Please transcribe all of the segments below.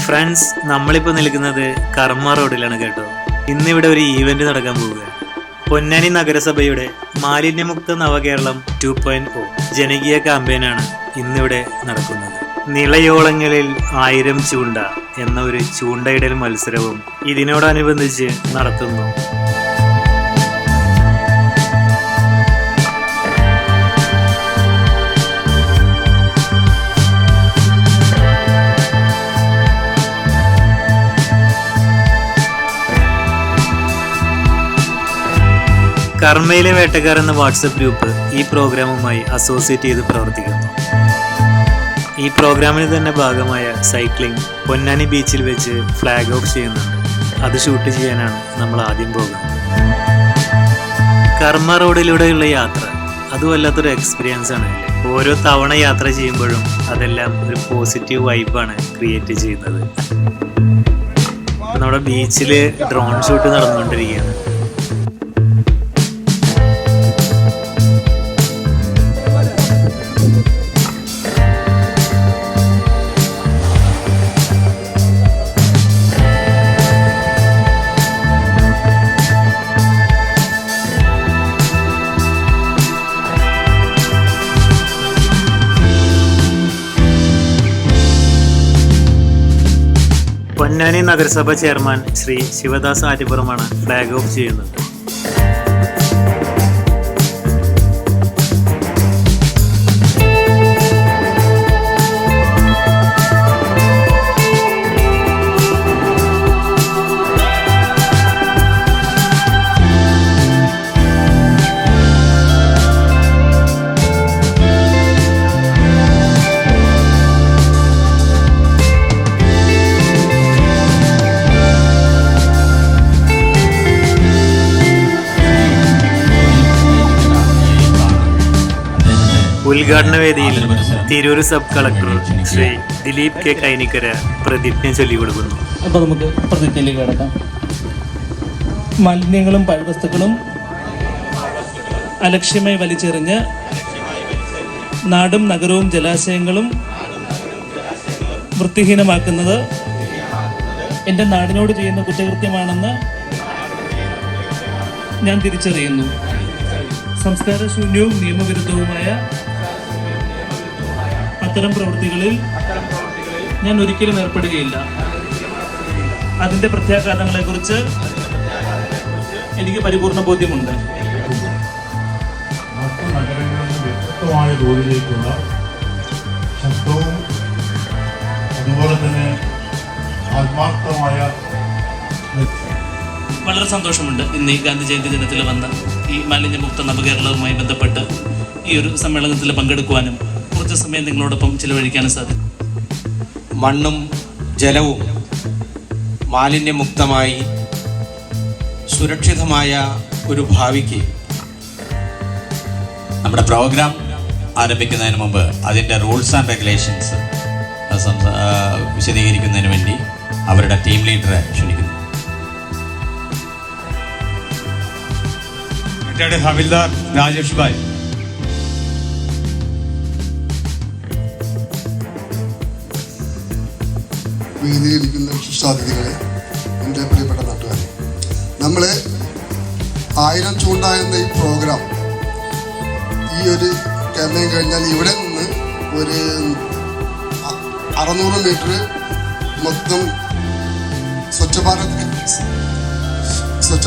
Friends, നമ്മളിപ്പോൾ നിൽക്കുന്നത് കർമ്മ റോഡിലാണ് കേട്ടോ. ഇന്നിവിടെ ഒരു ഈവന്റ് നടക്കാൻ പോവുകയാണ്. പൊന്നാനി നഗരസഭയുടെ മാലിന്യമുക്ത നവകേരളം 2.0 ജനകീയ ക്യാമ്പയിനാണ് ഇന്നിവിടെ നടക്കുന്നത്. നിളയോളങ്ങളിൽ 1000 ചൂണ്ട എന്ന ഒരു ചൂണ്ടയിടൽ മത്സരവും ഇതിനോടനുബന്ധിച്ച് നടത്തുന്നു. കർമ്മയിലെ വേട്ടക്കാർ എന്ന വാട്സപ്പ് ഗ്രൂപ്പ് ഈ പ്രോഗ്രാമുമായി അസോസിയേറ്റ് ചെയ്ത് പ്രവർത്തിക്കുന്നു. ഈ പ്രോഗ്രാമിന് തന്നെ ഭാഗമായ സൈക്ലിംഗ് പൊന്നാനി ബീച്ചിൽ വെച്ച് ഫ്ലാഗ് ഓഫ് ചെയ്യുന്നുണ്ട്. അത് ഷൂട്ട് ചെയ്യാനാണ് നമ്മൾ ആദ്യം പോകുന്നത്. കർമ്മ റോഡിലൂടെയുള്ള യാത്ര അത് വല്ലാത്തൊരു എക്സ്പീരിയൻസ് ആണ്. ഓരോ തവണ യാത്ര ചെയ്യുമ്പോഴും അതെല്ലാം ഒരു പോസിറ്റീവ് വൈബാണ് ക്രിയേറ്റ് ചെയ്യുന്നത്. നമ്മുടെ ബീച്ചിൽ ഡ്രോൺ ഷൂട്ട് നടന്നുകൊണ്ടിരിക്കുകയാണ്. പൊന്നാനി നഗരസഭ ചെയർമാൻ ശ്രീ ശിവദാസ് ആര്യപുറമാണ് ഫ്ലാഗ് ഓഫ് ചെയ്യുന്നത്. ഉദ്ഘാടന വേദിയിൽ Tirur sub collector Shri Dileep K Kainikkara പ്രതിജ്ഞ ചൊല്ലിക്കൊടുക്കുന്നു. അപ്പോൾ നമുക്ക് പ്രതിജ്ഞയിലേക്ക് കിടക്കാം. മാലിന്യങ്ങളും പാഴ്വസ്തുക്കളും അലക്ഷ്യമായി വലിച്ചെറിഞ്ഞ് നാടും നഗരവും ജലാശയങ്ങളും വൃത്തിഹീനമാക്കുന്നത് എൻ്റെ നാടിനോട് ചെയ്യുന്ന കുറ്റകൃത്യമാണെന്ന് ഞാൻ തിരിച്ചറിയുന്നു. സംസ്കാരശൂന്യവും നിയമവിരുദ്ധവുമായ അത്തരം പ്രവൃത്തികളിൽ ഞാൻ ഒരിക്കലും ഏർപ്പെടുകയില്ല. അതിൻ്റെ പ്രത്യാഘാതങ്ങളെക്കുറിച്ച് എനിക്ക് പരിപൂർണ ബോധ്യമുണ്ട്. മറ്റു നഗരങ്ങളിൽ നിന്ന് വ്യത്യസ്തമായ തോതിലേക്കുള്ള ശക്തവും അതുപോലെ തന്നെ ആത്മാർത്ഥമായ വളരെ സന്തോഷമുണ്ട് ഇന്ന് ഈ ഗാന്ധി ജയന്തി ദിനത്തിൽ വന്ന ഈ മാലിന്യമുക്ത നവകേരളവുമായി ബന്ധപ്പെട്ട് ഈ ഒരു സമ്മേളനത്തിൽ പങ്കെടുക്കുവാനും കുറച്ച് സമയം നിങ്ങളോടൊപ്പം ചിലവഴിക്കാനും സാധിക്കും. മണ്ണും ജലവും മാലിന്യമുക്തമായി സുരക്ഷിതമായ ഒരു ഭാവിക്ക് നമ്മുടെ പ്രോഗ്രാം ആരംഭിക്കുന്നതിന് മുമ്പ് അതിൻ്റെ റൂൾസ് ആൻഡ് റെഗുലേഷൻസ് വിശദീകരിക്കുന്നതിന് വേണ്ടി അവരുടെ ടീം ലീഡറെ ക്ഷണിക്കുന്നു. ഹവിൽദാർ രാജേഷ് ഭായ്. വേദിയിലിരിക്കുന്ന വിശിഷ്ടാതിഥികളെ, എൻ്റെ പ്രിയപ്പെട്ട നാട്ടുകാരെ, നമ്മൾ 1000 ചൂണ്ട എന്ന ഈ പ്രോഗ്രാം ഈ ഒരു ക്യാമ്പയിൻ കഴിഞ്ഞാൽ ഇവിടെ നിന്ന് ഒരു 600 മീറ്റർ മൊത്തം സ്വച്ഛ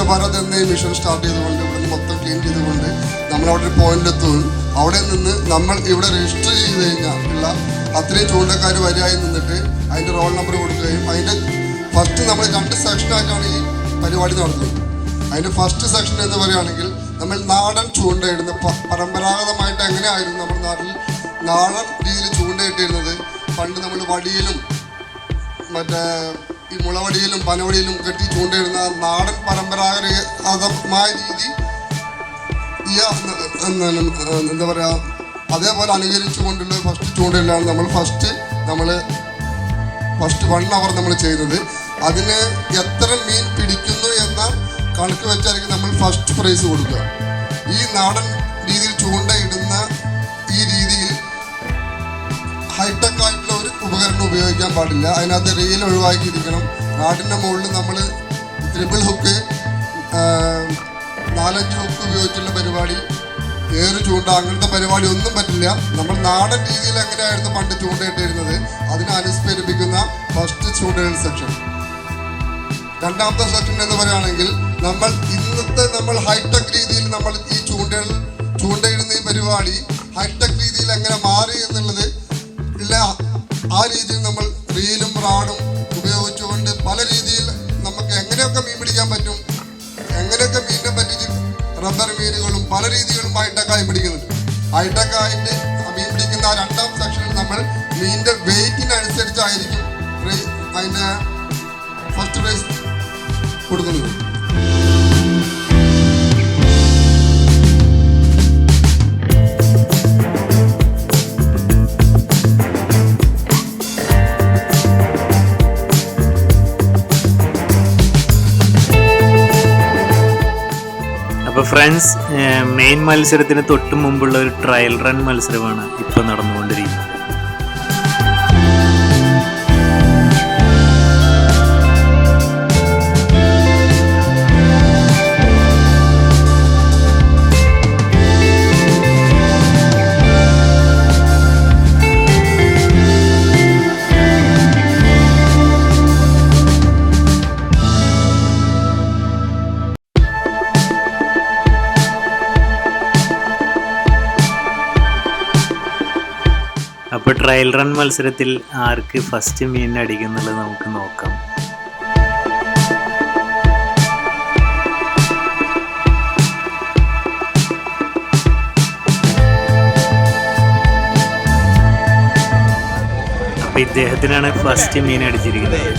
ഭാരത് എന്ന ഈ മിഷൻ സ്റ്റാർട്ട് ചെയ്തുകൊണ്ട് ഇവിടെ നിന്ന് മൊത്തം ക്ലീൻ ചെയ്തുകൊണ്ട് നമ്മളവിടെ ഒരു പോയിന്റിലെത്തും. അവിടെ നിന്ന് നമ്മൾ ഇവിടെ രജിസ്റ്റർ ചെയ്ത് കഴിഞ്ഞാൽ ഉള്ള അത്രയും ചൂണ്ടക്കാർ വരിയായി നിന്നിട്ട് അതിൻ്റെ റോൾ നമ്പർ കൊടുക്കുകയും അതിൻ്റെ ഫസ്റ്റ് നമ്മൾ 2 സെക്ഷനായിട്ടാണ് ഈ പരിപാടി നടത്തുന്നത്. അതിൻ്റെ ഫസ്റ്റ് സെക്ഷൻ എന്ന് പറയുകയാണെങ്കിൽ നമ്മൾ നാടൻ ചൂണ്ടയിടുന്ന പരമ്പരാഗതമായിട്ട് എങ്ങനെയായിരുന്നു നമ്മുടെ നാട്ടിൽ നാടൻ രീതിയിൽ ചൂണ്ടയിട്ടിരുന്നത്. പണ്ട് നമ്മൾ വടിയിലും മറ്റേ ഈ മുളവടിയിലും പനവടിയിലും കെട്ടി ചൂണ്ടയിടുന്ന നാടൻ പരമ്പരാഗതമായ രീതി എന്താ പറയുക അതേപോലെ അനുകരിച്ചു കൊണ്ടുള്ള ഫസ്റ്റ് ചൂണ്ടയിലാണ് നമ്മൾ ഫസ്റ്റ് 1 അവർ നമ്മൾ ചെയ്യുന്നത്. അതിന് എത്ര മീൻ പിടിക്കുന്നു എന്ന കണക്ക് വെച്ചായിരിക്കും നമ്മൾ ഫസ്റ്റ് പ്രൈസ് കൊടുക്കുക. ഈ നാടൻ രീതിയിൽ ചൂണ്ടയിടുന്ന ഈ രീതിയിൽ ഹൈടെക് ആയിട്ടുള്ള ഒരു ഉപകരണം ഉപയോഗിക്കാൻ പാടില്ല. അതിനകത്ത് റീൽ ഒഴിവാക്കിയിരിക്കണം. നാടിൻ്റെ മുകളിൽ നമ്മൾ ട്രിപ്പിൾ ഹുക്ക് 4-5 ഹുക്ക് ഉപയോഗിച്ചുള്ള പരിപാടി, ഏറ് ചൂണ്ട, അങ്ങനത്തെ പരിപാടി ഒന്നും പറ്റില്ല. നമ്മൾ നാടൻ രീതിയിൽ എങ്ങനെയായിരുന്നു പണ്ട് ചൂണ്ടയിട്ടിരുന്നത് അതിനെ അനുസ്മരിപ്പിക്കുന്ന ഫസ്റ്റ് ചൂണ്ടയിടൽ സെക്ഷൻ. രണ്ടാമത്തെ സെക്ഷൻ എന്ന് പറയുകയാണെങ്കിൽ നമ്മൾ ഹൈടെക് രീതിയിൽ നമ്മൾ ഈ ചൂണ്ടയിടുന്ന ഈ പരിപാടി ഹൈടെക് രീതിയിൽ എങ്ങനെ മാറി എന്നുള്ളത് ഇല്ല. ആ രീതിയിൽ നമ്മൾ റീലും റാഡും ഉപയോഗിച്ചുകൊണ്ട് പല രീതിയിൽ നമുക്ക് എങ്ങനെയൊക്കെ മീൻ പിടിക്കാൻ പറ്റും, എങ്ങനെയൊക്കെ മീനിനെ പറ്റി റബ്ബർ മീനുകളും പല രീതികളും ഹൈടെക്കായി പിടിക്കുന്നുണ്ട്. ഹൈടെക്കായിട്ട് മീൻ പിടിക്കുന്ന ആ രണ്ടാം സെക്ഷനിൽ നമ്മൾ മീനിൻ്റെ വെയിറ്റിനനുസരിച്ചായിരിക്കും അതിൻ്റെ ഫസ്റ്റ് പ്രൈസ് കൊടുക്കുന്നത്. അപ്പോൾ ഫ്രണ്ട്സ്, മെയിൻ മത്സരത്തിന് തൊട്ട് മുമ്പുള്ള ഒരു ട്രയൽ റൺ മത്സരമാണ് ഇപ്പോൾ നടന്നുകൊണ്ടിരിക്കുന്നത്. അപ്പോൾ ട്രയൽ റൺ മത്സരത്തിൽ ആർക്ക് ഫസ്റ്റ് മീൻ അടിക്കുന്നുള്ളത് നമുക്ക് നോക്കാം. അപ്പോൾ ഇദ്ദേഹത്തിനാണ് ഫസ്റ്റ് മീൻ അടിച്ചിരിക്കുന്നത്.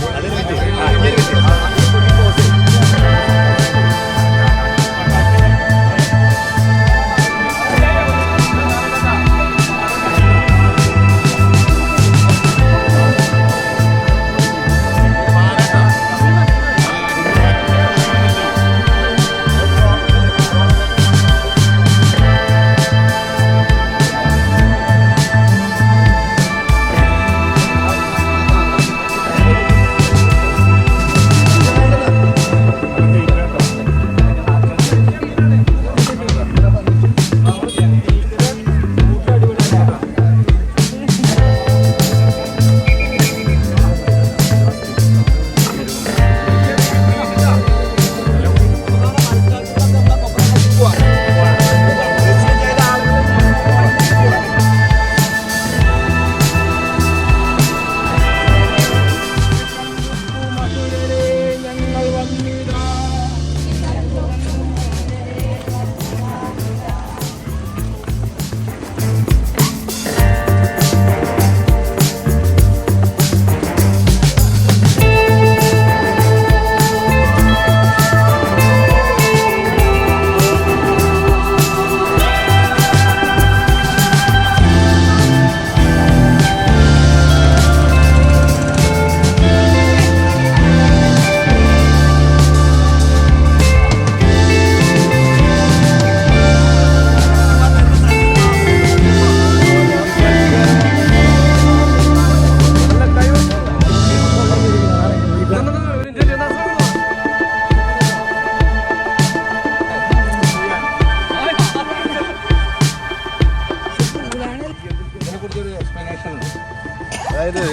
അതായത്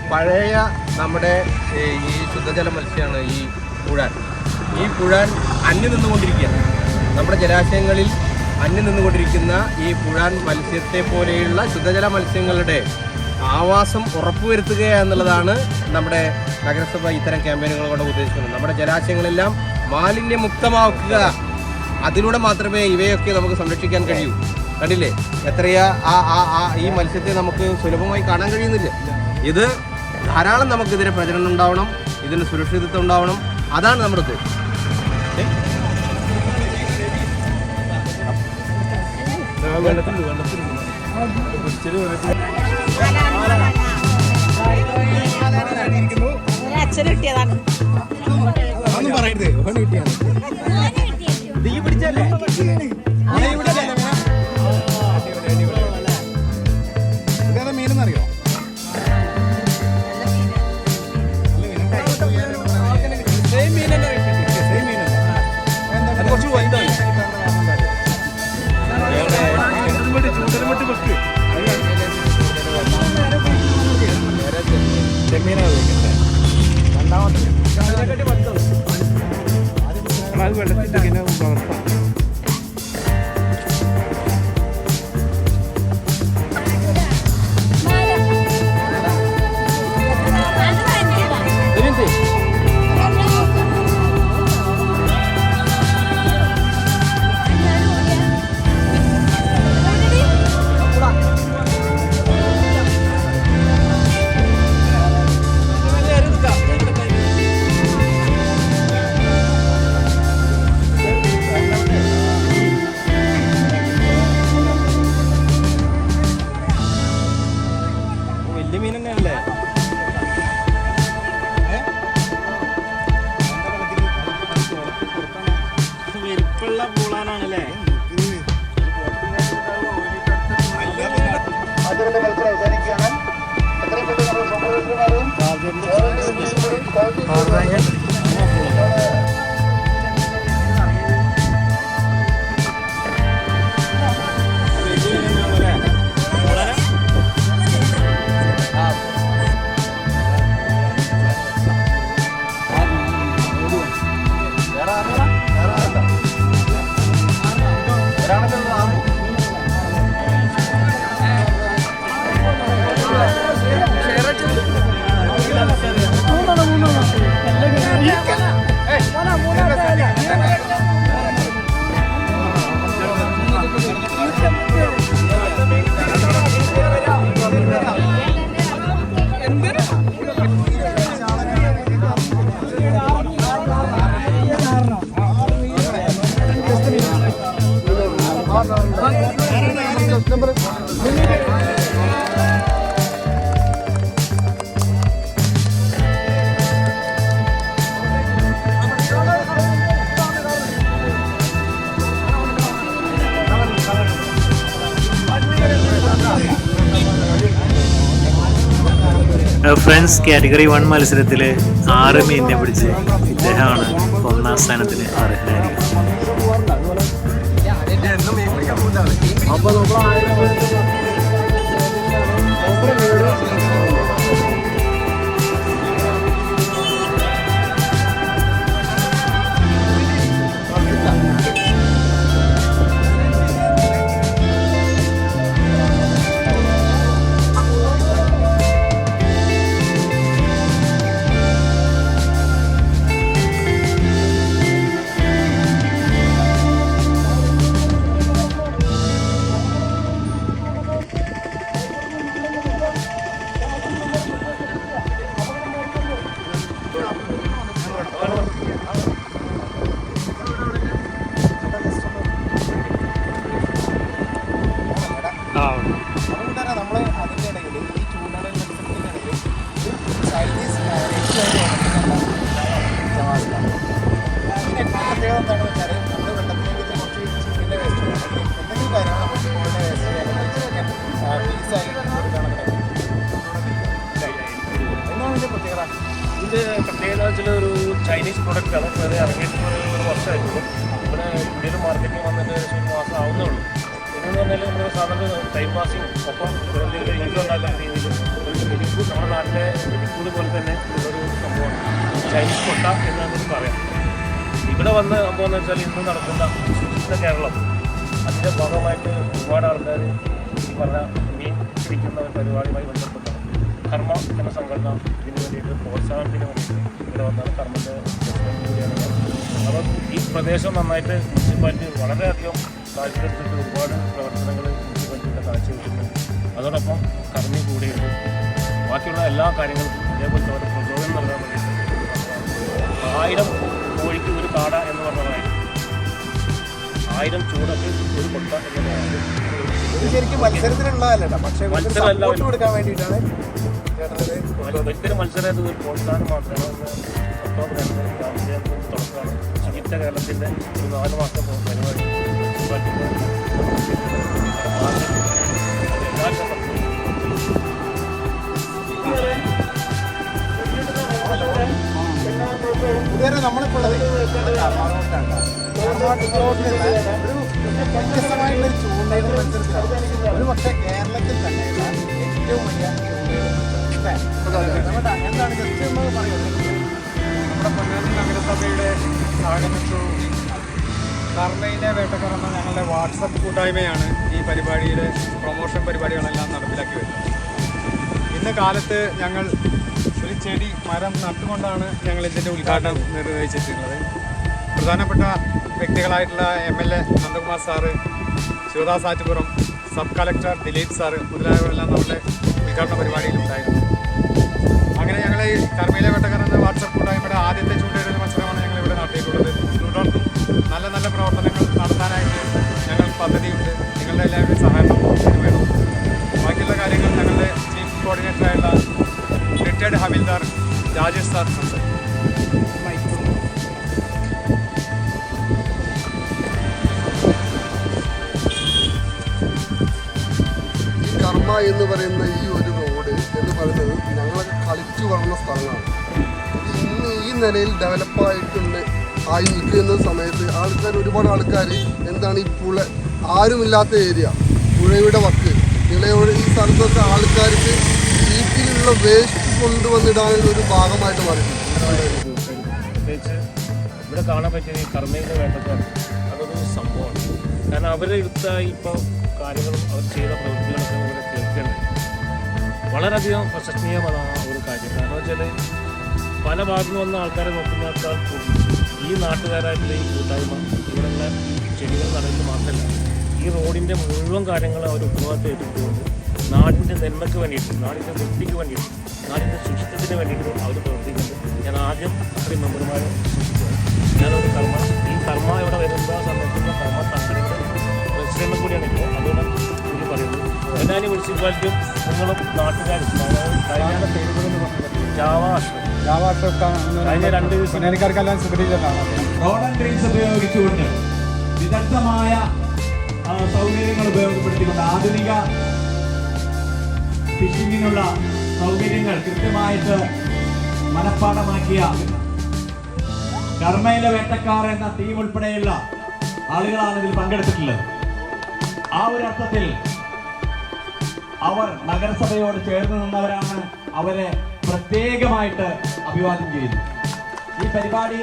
പഴയ നമ്മുടെ ഈ ശുദ്ധജല മത്സ്യമാണ് ഈ പുഴാൻ. ഈ പുഴാൻ അന്യം നിന്നുകൊണ്ടിരിക്കുകയാണ്. നമ്മുടെ ജലാശയങ്ങളിൽ അന്യം നിന്നുകൊണ്ടിരിക്കുന്ന ഈ പുഴാൻ മത്സ്യത്തെ പോലെയുള്ള ശുദ്ധജല മത്സ്യങ്ങളുടെ ആവാസം ഉറപ്പുവരുത്തുക എന്നുള്ളതാണ് നമ്മുടെ നഗരസഭ ഇത്തരം ക്യാമ്പയിനുകൾ കൊണ്ട് ഉദ്ദേശിക്കുന്നത്. നമ്മുടെ ജലാശയങ്ങളെല്ലാം മാലിന്യമുക്തമാക്കുക. അതിലൂടെ മാത്രമേ ഇവയൊക്കെ നമുക്ക് സംരക്ഷിക്കാൻ കഴിയൂ. കണ്ടില്ലേ എത്രയാ ഈ മത്സ്യത്തെ നമുക്ക് സുലഭമായി കാണാൻ കഴിയുന്നില്ല. ഇത് ധാരാളം നമുക്കിതിന് പ്രചരണം ഉണ്ടാവണം, ഇതിന് സുരക്ഷിതത്വം ഉണ്ടാവണം. അതാണ് നമ്മുടെ ഉദ്ദേശം. അച്ഛന് കിട്ടിയതാണ്. ഒന്നും പറയരുത്. തീ പിടിച്ചല്ലേ ഇതേതാ മീനെന്നറിയോ? വെള്ളത്തിൻ്റെ അവസ്ഥ. വലിയ മീൻ തന്നെയല്ലേ? വലിപ്പുള്ള പൂളാനാണല്ലേ? ഫ്രണ്ട്സ് കാറ്റഗറി 1 മത്സരത്തിൽ 6 മീനിനെ പിടിച്ച് ഇദ്ദേഹമാണ് 1ാം സ്ഥാനത്തിന് അർഹനായിരിക്കുന്നത്. ഇതിൻ്റെ പ്രത്യേകത വെച്ചാൽ ഒരു ചൈനീസ് പ്രൊഡക്റ്റാണ്. അത് ഇറങ്ങിയിട്ട് ഒരു വർഷമായിട്ടുള്ളൂ. ഇവിടെ ഇന്ത്യയിൽ മാർക്കറ്റിൽ വന്നിട്ട് ഒരു മാസം ആവുന്നേ ഉള്ളൂ. ഇതെന്ന് പറഞ്ഞാൽ നമ്മൾ സാധാരണ ടൈം പാസിങ് ഒപ്പം എന്തെങ്കിലും ഇൻകം ഉണ്ടാക്കുന്ന രീതിയിൽ ഒരു മിനിക്കൂട്, നമ്മുടെ നാട്ടിലെ മിനിക്കൂട് പോലെ തന്നെ ഉള്ളൊരു സംഭവമാണ് ചൈനീസ് കൊട്ട എന്ന് നമുക്ക് പറയാം. ഇവിടെ വന്ന് സംഭവം എന്ന് വെച്ചാൽ ഇന്ന് നടക്കുന്ന ശുചിത്വ കേരളം, അതിൻ്റെ ഭാഗമായിട്ട് ഒരുപാട് ആൾക്കാർ ഈ പറഞ്ഞ മീൻ പിടിക്കുന്ന ഒരു പരിപാടിയുമായി ബന്ധപ്പെട്ടാണ് കർമ്മ എന്ന സംഘടന ഇതിന് വേണ്ടിയിട്ട് പ്രോത്സാഹനത്തിന് വേണ്ടിയിട്ട് ഇവിടെ വന്നാണ്. കർമ്മൻ്റെ പ്രസിഡന്റ് കൂടിയാണ്. അപ്പോൾ ഈ പ്രദേശം നന്നായിട്ട് മുനിസിപ്പാലിറ്റി വളരെയധികം താല്പര്യത്തിൽ ഒരുപാട് പ്രവർത്തനങ്ങൾ മുനിസിപ്പാലിറ്റിയുടെ കാഴ്ചവെക്കുന്നുണ്ട്. അതോടൊപ്പം കർമ്മി കൂടിയുണ്ട്. ബാക്കിയുള്ള എല്ലാ കാര്യങ്ങൾക്കും ഇതേപോലത്തെ ഒരു പ്രചോദനം നൽകാൻ വേണ്ടിയിട്ട് 1000 കോഴിക്ക് ഒരു കാട എന്ന് പറഞ്ഞതായിരുന്നു, 1000 ചൂടൊക്കെ ഒരു കൊട്ട എന്നതാണ്. ശരിക്കും മത്സരത്തിനുള്ളതല്ല, പക്ഷേ സപ്പോർട്ട് കൊടുക്കാൻ വേണ്ടിയിട്ടാണ് വലിയൊരു മത്സരം. ഒരു പ്രോത്സാഹനം മാത്രമാണ്. ഒക്ടോബർ 2 രാവിലെ തുടക്കമാണ് ശുചിത്വ കേരളത്തിൻ്റെ ഒരു 4 മാസത്തെ പരിപാടി. ഇതുവരെ നമ്മളിപ്പോൾ ഉള്ളത് ഒരു വ്യത്യസ്തമായിട്ടൊരു ചൂണ്ടയിടുന്ന മത്സരത്തിലാണ്. ഒരു പക്ഷേ കേരളത്തിൽ തന്നെ ഏറ്റവും വലിയ എന്താണ് ജസ്റ്റ് എന്ന് പറയുന്നത്. നമ്മുടെ പൊന്നാനി നഗരസഭയുടെ സ്വാഗതത്വവും കർമ്മയിലെ വേട്ടക്കാർ എന്ന ഞങ്ങളുടെ വാട്സപ്പ് കൂട്ടായ്മയാണ് ഈ പരിപാടിയുടെ പ്രൊമോഷൻ പരിപാടികളെല്ലാം നടപ്പിലാക്കി വരുന്നത്. ഇന്ന് കാലത്ത് ഞങ്ങൾ ഒരു ചെടി മരം നട്ടുകൊണ്ടാണ് ഞങ്ങൾ ഇതിൻ്റെ ഉദ്ഘാടനം നിർവഹിച്ചിട്ടുള്ളത്. പ്രധാനപ്പെട്ട വ്യക്തികളായിട്ടുള്ള MLA Nandakumar sir, Shivadas Attupuram, sub collector Dileep sir മുതലായവരെല്ലാം നമ്മുടെ ഉദ്ഘാടന പരിപാടിയിലുണ്ടായിരുന്നു. അങ്ങനെ ഞങ്ങൾ ഈ കർമ്മയിലെ വേട്ടക്കാർ എന്ന വാട്സപ്പ് കൂട്ടായ്മയുടെ ആദ്യത്തെ ചൂണ്ടയിടൽ മത്സരമാണ് ഞങ്ങളിവിടെ നടത്തിയിട്ടുള്ളത്. തുടർന്നും നല്ല നല്ല പ്രവർത്തനങ്ങൾ നടത്താനായിട്ട് ഞങ്ങൾ പദ്ധതിയുണ്ട്. നിങ്ങളുടെ എല്ലാവരുടെയും സഹായം ഇതിന് വേണം. ബാക്കിയുള്ള കാര്യങ്ങൾ ഞങ്ങളുടെ ചീഫ് കോർഡിനേറ്ററായുള്ള റിട്ടയർഡ് ഹവിൽദാർ രാജേഷ് സാർ സംസാരിക്കും. ഈ കർമ്മ എന്ന് പറയുന്ന ഈ ഒരു റോഡ് എന്ന് പറയുന്നത് ഞങ്ങളൊക്കെ കളിച്ചു വളർന്ന സ്ഥലങ്ങളാണ്. ഇന്ന് ഈ നിലയിൽ ഡെവലപ്പായിട്ടുണ്ട് ആയി നിൽക്കുന്ന സമയത്ത് ഒരുപാട് ആൾക്കാർ എന്താണ് ഈ ആരുമില്ലാത്ത ഏരിയ, പുഴയുടെ വക്ക്, നിളയോട് ഈ സ്ഥലത്തൊക്കെ ആൾക്കാർക്ക് വീട്ടിലുള്ള വേസ്റ്റ് കൊണ്ടുവന്നിടാനുള്ള ഒരു ഭാഗമായിട്ട് മാറിയിട്ടുണ്ട്. പ്രത്യേകിച്ച് ഇവിടെ കാണാൻ പറ്റിയ ഈ കർമ്മയിലെ വേട്ടക്കാർ അതൊരു സംഭവമാണ്. കാരണം അവരെടുത്ത ഇപ്പോൾ കാര്യങ്ങളും അവർ ചെയ്ത പ്രവൃത്തികളൊക്കെ ഇവിടെ കേൾക്കേണ്ടത് വളരെയധികം പ്രശംസനീയമാണ് ഒരു കാര്യം. കാരണം വെച്ചാൽ പല ഭാഗത്തു നിന്ന് വന്ന ആൾക്കാരെ നോക്കുന്നേക്കാൾ കൂടി ഈ നാട്ടുകാരായിട്ടുള്ള ഈ കൂട്ടായ്മ ഇവിടെയുള്ള ചെടികൾ നടന്നത് മാത്രമല്ല, ഈ റോഡിൻ്റെ മുഴുവൻ കാര്യങ്ങളും അവർ ഉത്തരവാദിത്തം ഏറ്റെടുത്തുകൊണ്ട് നാടിൻ്റെ നന്മയ്ക്ക് വേണ്ടിയിട്ട്, നാടിൻ്റെ വൃത്തിക്ക് വേണ്ടിയിട്ട്, നാടിൻ്റെ ശുചിത്വത്തിന് വേണ്ടിയിട്ട് അവർ പ്രവർത്തിക്കുന്നത്. ഞാൻ ആദ്യം അത്രയും മെമ്പർമാരെ സൂക്ഷിക്കുകയാണ്. ഞാനൊരു ഈ കർമ്മ ഇവിടെ വരുന്ന സമയത്തുള്ള കർമ്മ സംഘടനയുടെ പ്രസിഡന്റ് കൂടിയാണ് ഇപ്പോൾ. അതുകൊണ്ട് കൂടി പറയുന്നത് പൊന്നാനി മുനിസിപ്പാലിറ്റിയും നിങ്ങളും നാട്ടുകാരും കഴിഞ്ഞ പേരുകളെന്ന് പറഞ്ഞത് കഴിഞ്ഞ 2 ദിവസം പൊന്നാനിക്കാർക്കെല്ലാം സുപരിചിതമാണ്. റോഡ് ആൻഡ് ഡ്രെയിൻസ് ഉപയോഗിച്ചുകൊണ്ട് വിദഗ്ധമായ സൗകര്യങ്ങൾ ഉപയോഗപ്പെടുത്തിക്കൊണ്ട് ആധുനിക ഫിഷിങ്ങിനുള്ള സൗകര്യങ്ങൾ കൃത്യമായിട്ട് മനഃപ്പാഠമാക്കിയ കർമ്മയിലെ വേട്ടക്കാർ എന്ന ടീം ഉൾപ്പെടെയുള്ള ആളുകളാണ് ഇതിൽ പങ്കെടുത്തിട്ടുള്ളത്. ആ ഒരു അർത്ഥത്തിൽ അവർ നഗരസഭയോട് ചേർന്ന് നിന്നവരാണ്. അവരെ പ്രത്യേകമായിട്ട് അഭിവാദ്യം ചെയ്യുന്നു. ഈ പരിപാടി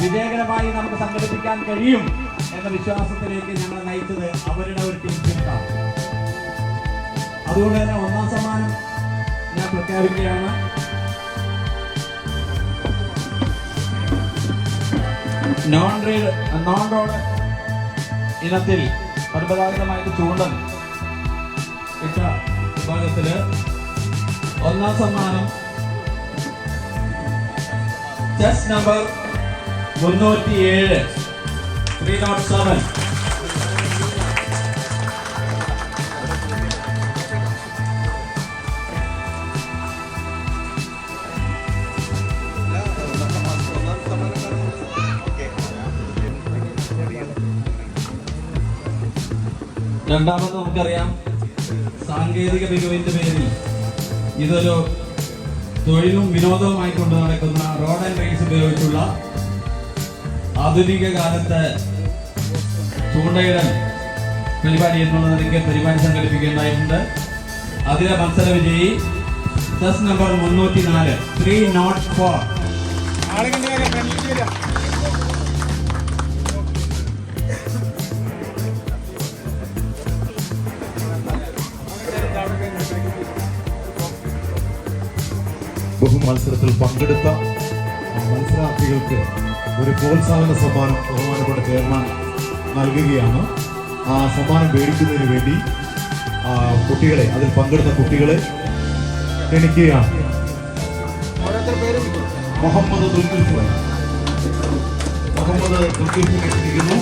വിജയകരമായി നമുക്ക് സംഘടിപ്പിക്കാൻ കഴിയും എന്ന വിശ്വാസത്തിലേക്ക് ഞങ്ങളെ നയിച്ചത് അവരുടെ ഒരു ടീം സ്പിരിറ്റാണ്. അതുകൊണ്ട് തന്നെ 1ാം സമ്മാനം ഞാൻ പ്രഖ്യാപിക്കുകയാണ്. നോൺ റോഡ് ഇനത്തിൽ പരമ്പരാഗതമായിട്ട് ചൂണ്ടൽ ഇട്ട വിഭാഗത്തില് 1ാം സമ്മാനം ചെസ് നമ്പർ 307 307. രണ്ടാമത് നമുക്കറിയാം, സാങ്കേതിക മികവിന്റെ പേരിൽ ഇതൊരു തൊഴിലും വിനോദവുമായി കൊണ്ട് നടക്കുന്ന റോഡ് ആൻഡ് റെയിൽസ് ഉപയോഗിച്ചുള്ള ആധുനിക കാലത്തെ ചൂണ്ടയിടൽ പരിപാടി എന്നുള്ള നിലയ്ക്ക് പരിപാടി സംഘടിപ്പിക്കേണ്ടതായിട്ടുണ്ട്. അതിലെ മത്സര വിജയി ചെസ് നമ്പർ 304 304. ബഹുമത്സരത്തിൽ പങ്കെടുത്ത മത്സരാർത്ഥികൾക്ക് ഒരു പ്രോത്സാഹന സമ്മാനം ബഹുമാനപ്പെട്ട ചെയർമാൻ നൽകുകയാണ്. ആ സമ്മാനം മേടിക്കുന്നതിന് വേണ്ടി കുട്ടികളെ, അതിൽ പങ്കെടുത്ത കുട്ടികളെ ക്ഷണിക്കുകയാണ്. മുഹമ്മദ് ദുൽഖിഫിനെ ക്ഷണിക്കുന്നു.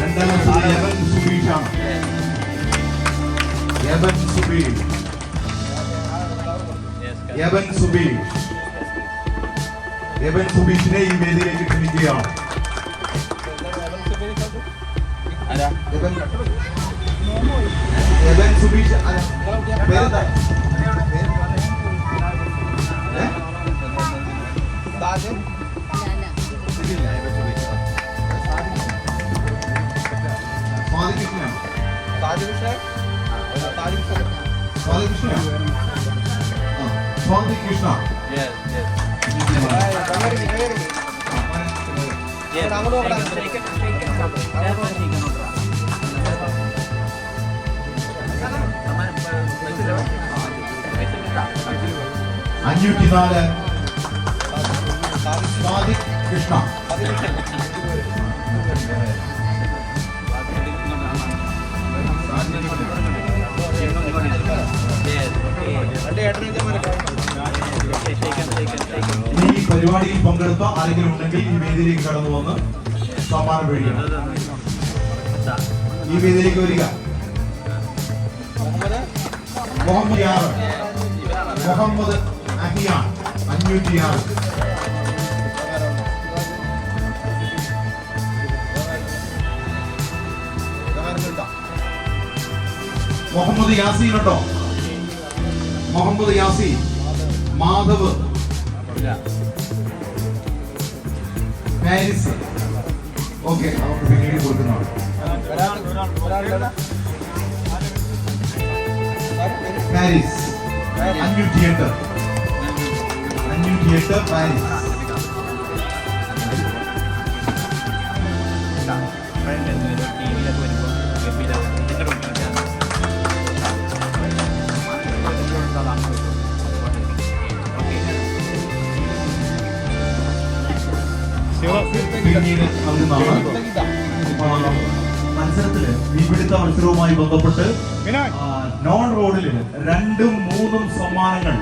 രണ്ടാമത് യവൻ സുബീഷാണ്. യവൻ സുബീഷിനെ ഈ വേദിയിലേക്ക് ക്ഷണിക്കുകയാണ്. യവൻ സുബീഷ് പേരെന്താ? സ്വാതി കൃഷ്ണ. അഞ്ഞൂറ്റിനാല് സാദിഖ് കൃഷ്ണ. ഈ പരിപാടിയിൽ പങ്കെടുത്ത ആരെങ്കിലും ഉണ്ടെങ്കിൽ ഈ വേദിയിലേക്ക് കടന്നു വന്ന് സമ്മാനം മേടിക്കണം. ഈ വേദിയിലേക്ക് വരിക. മുഹമ്മദ് അഹിയാൻ 506. മുഹമ്മദ് യാസീൻ ഉണ്ടോ? മുഹമ്മദ് യാസീൻ. മാധവ് പാരിസ്. ഓക്കെ, അവർക്ക് പിന്നീട് കൊടുക്കുന്നതാണ്. പാരിസ് 508. 508 പാരിസ്. പിന്നീട് മത്സരത്തില് മീൻപിടുത്ത മത്സരവുമായി ബന്ധപ്പെട്ട് നോൺ റോഡില് 2ഉം 3ഉം സമ്മാനങ്ങൾ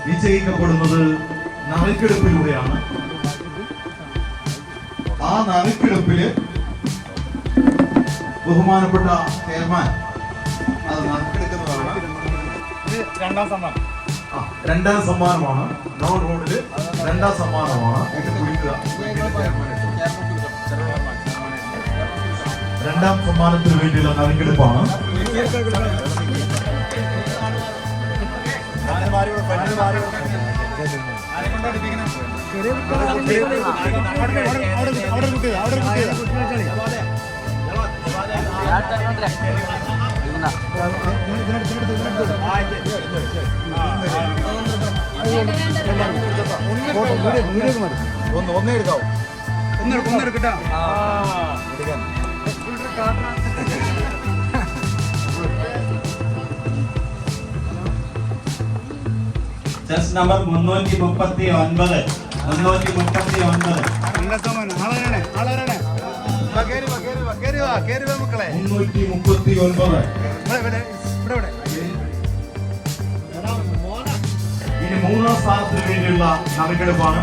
വിജയിക്കപ്പെടുന്നത് നറുക്കെടുപ്പിലൂടെയാണ്. ആ നറുക്കെടുപ്പില് ബഹുമാനപ്പെട്ട ചെയർമാൻ അത് നറുക്കെടുക്കുന്നതാണ്. രണ്ടാം സമ്മാനമാണ്. നോൺ റോഡില് 2ാം സമ്മാനമാണ്. ഇത് കുടിക്കുക. 2ാം സമ്മാനത്തിന് വേണ്ടിയുള്ള നറുക്കെടുപ്പാണ്. ഒന്നേ എടുക്കാവോ? ഒന്നെടുക്കട്ടാ. Chess number 339. 339. 339. ഇനി 3ാം സ്ഥാനത്തിന് വേണ്ടിയുള്ള നറുക്കെടുപ്പാണ്.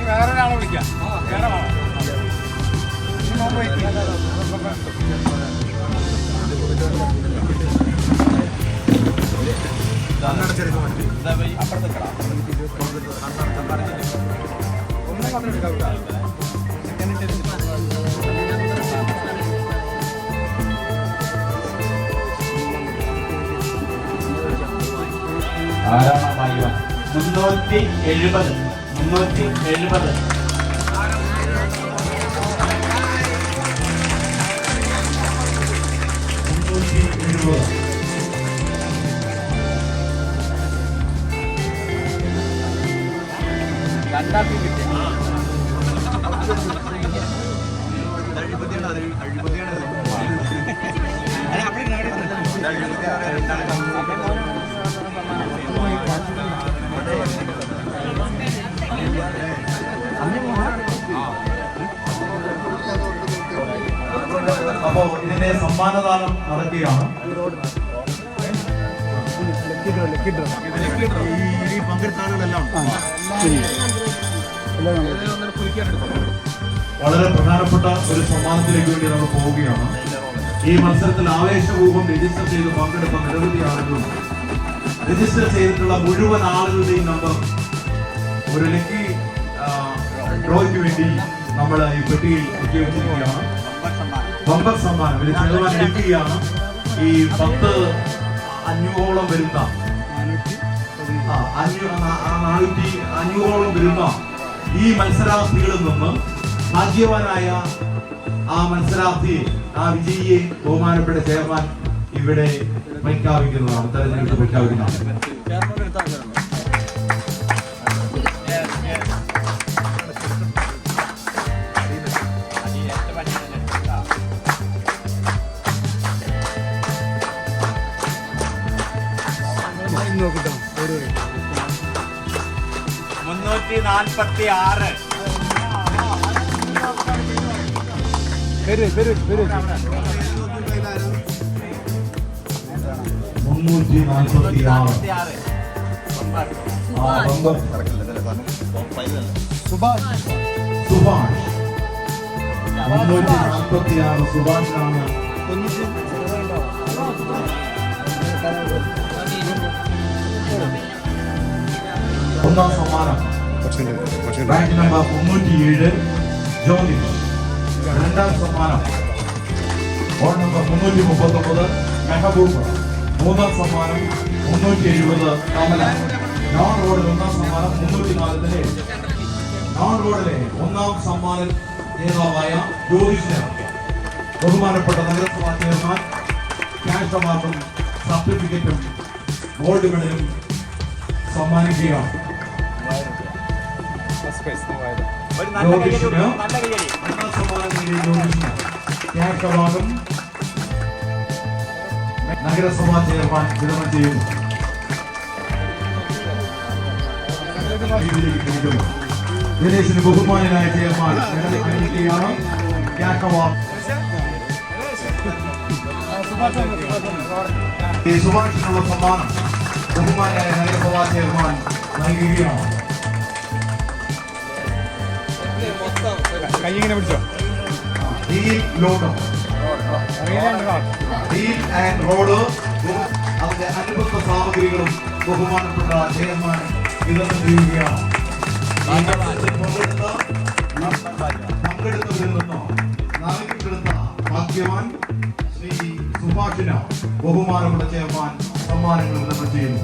വേറൊരാളെ വിളിക്കാം. ആരാണ് 370. 370. അപ്പോ ഇതിന്റെ സമ്മാനദാനം നടക്കുകയാണ്. ഈ പങ്കെടുത്ത ആളുകളെല്ലാം വളരെ പ്രധാനപ്പെട്ട ഒരു സമ്മാനത്തിലേക്ക് വേണ്ടി നമ്മൾ പോവുകയാണ്. ഈ മത്സരത്തിൽ ആവേശപൂർവ്വം രജിസ്റ്റർ ചെയ്ത് പങ്കെടുത്ത നിരവധി ആളുകളും രജിസ്റ്റർ ചെയ്തിട്ടുള്ള മുഴുവൻ ആളുകളുടെയും നമ്പർ ഒരു ലക്കി ഡ്രോയ്ക്ക് വേണ്ടി നമ്മൾ ഈ പെട്ടിയിൽ ഉപയോഗിച്ചിരിക്കുകയാണ്. ബമ്പർ സമ്മാനം ഇത് ചെറുവാൻ എടുക്കുകയാണ്. ഈ 500ഓളം വരുന്ന 500ഓളം വരുന്ന ഈ മത്സരാർത്ഥികളിൽ നിന്ന് ഭാഗ്യവാനായ ആ മത്സരാർത്ഥിയെ, ആ വിജയിയെ ബഹുമാനപ്പെട്ട ചെയർമാൻ ഇവിടെ പ്രഖ്യാപിക്കുന്നതാണ്, തെരഞ്ഞെടുത്ത് പ്രഖ്യാപിക്കുന്നതാണ്. നോക്കിട്ടോ 346. വരൂ 346. സുഭാഷ് 346 സുഭാഷിനാണ് ഒന്നാം സമ്മാനം. Rank number 307 Jyothish. രണ്ടാം സമ്മാനം വാർഡ് നമ്പർ 339 മെഹബൂബ്. മൂന്നാം സമ്മാനം 370 കമല. നോൺ റോഡിൽ ഒന്നാം സമ്മാനം 304 നോൺ റോഡിലെ ഒന്നാം സമ്മാന ജേതാവായ ജ്യോതിഷിന് ബഹുമാനപ്പെട്ട നഗരസഭാ ചെയർമാൻ ക്യാഷ് അവാർഡും സർട്ടിഫിക്കറ്റും ഗോൾഡ് മെഡലും സമ്മാനിക്കുകയാണ്. ഒരു നല്ല കയ്യടി ജ്യോതിഷിന് കൊടുക്കണം, നല്ല കയ്യടി. ഒന്നാം സമ്മാനം നേടിയ ജ്യോതിഷിന് ക്യാഷ് അവാർഡും നഗരസഭാ ചെയർമാൻ വിതരണം ചെയ്യുന്നു. ദിനേശിന് ബഹുമാനായ ചെയർമാൻ അണിയിക്കുകയാണ് ക്യാഷ് അവാർഡ്. ഈ സുഭാഷിനുള്ള സമ്മാനം ബഹുമാനായ നഗരസഭാ ചെയർമാൻ നൽകുകയാണ്. കൈ ഇങ്ങനെ പിടിച്ചോ. Deal load deal and road അതിന്റെ അനുബന്ധ സാമഗ്രികളും ബഹുമാനപ്പെട്ട ചെയർമാൻ വിതരണം ചെയ്യുകയാണ്. പങ്കെടുത്തതിൽ നിന്നോ നാലിക്കെടുത്ത ഭാഗ്യവാൻ ശ്രീ സുഭാഷിന് ബഹുമാനപ്പെട്ട ചെയർമാൻ സമ്മാനങ്ങൾ വിതരണം ചെയ്യുന്നു.